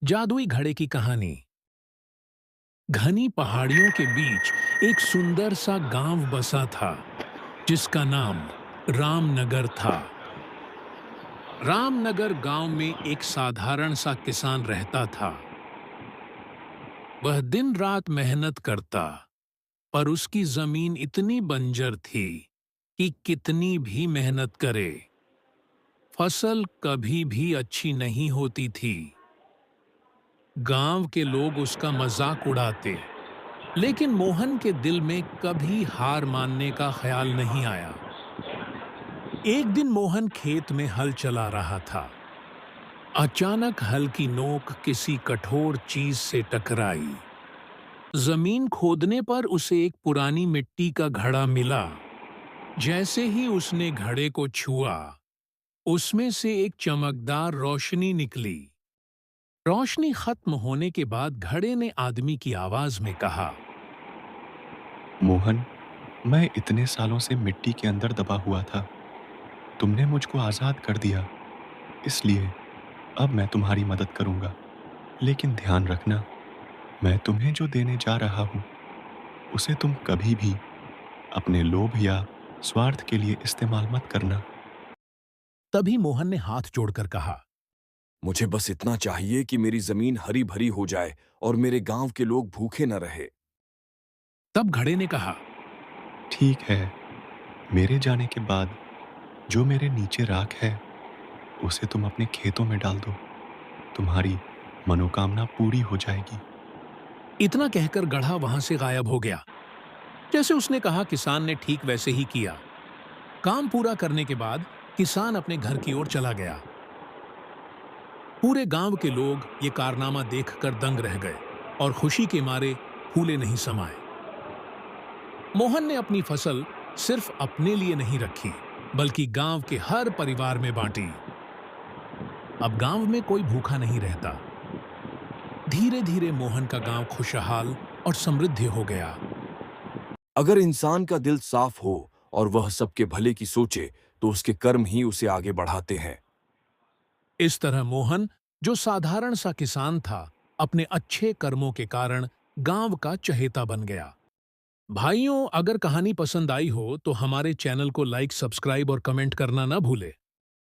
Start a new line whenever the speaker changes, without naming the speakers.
जादुई घड़े की कहानी। घनी पहाड़ियों के बीच एक सुंदर सा गांव बसा था जिसका नाम रामनगर था। रामनगर गांव में एक साधारण सा किसान रहता था। वह दिन रात मेहनत करता, पर उसकी जमीन इतनी बंजर थी कि कितनी भी मेहनत करे, फसल कभी भी अच्छी नहीं होती थी। गांव के लोग उसका मजाक उड़ाते, लेकिन मोहन के दिल में कभी हार मानने का ख्याल नहीं आया। एक दिन मोहन खेत में हल चला रहा था। अचानक हल की नोक किसी कठोर चीज से टकराई। जमीन खोदने पर उसे एक पुरानी मिट्टी का घड़ा मिला। जैसे ही उसने घड़े को छुआ, उसमें से एक चमकदार रोशनी निकली। रोशनी खत्म होने के बाद घड़े ने आदमी की आवाज में कहा,
मोहन, मैं इतने सालों से मिट्टी के अंदर दबा हुआ था। तुमने मुझको आज़ाद कर दिया, इसलिए अब मैं तुम्हारी मदद करूंगा। लेकिन ध्यान रखना, मैं तुम्हें जो देने जा रहा हूं, उसे तुम कभी भी अपने लोभ या स्वार्थ के लिए इस्तेमाल मत करना।
तभी मोहन ने हाथ जोड़कर कहा,
मुझे बस इतना चाहिए कि मेरी जमीन हरी भरी हो जाए और मेरे गांव के लोग भूखे न रहे।
तब घड़े ने कहा,
ठीक है, मेरे जाने के बाद जो मेरे नीचे राख है, उसे तुम अपने खेतों में डाल दो। तुम्हारी मनोकामना पूरी हो जाएगी।
इतना कहकर गधा वहां से गायब हो गया। जैसे उसने कहा, किसान ने ठीक वैसे ही किया। काम पूरा करने के बाद किसान अपने घर की ओर चला गया। पूरे गांव के लोग ये कारनामा देखकर दंग रह गए और खुशी के मारे फूले नहीं समाये। मोहन ने अपनी फसल सिर्फ अपने लिए नहीं रखी, बल्कि गांव के हर परिवार में बांटी। अब गांव में कोई भूखा नहीं रहता। धीरे धीरे मोहन का गांव खुशहाल और समृद्ध हो गया।
अगर इंसान का दिल साफ हो और वह सबके भले की सोचे, तो उसके कर्म ही उसे आगे बढ़ाते हैं।
इस तरह मोहन, जो साधारण सा किसान था, अपने अच्छे कर्मों के कारण गांव का चहेता बन गया। भाइयों, अगर कहानी पसंद आई हो तो हमारे चैनल को लाइक, सब्सक्राइब और कमेंट करना ना भूले।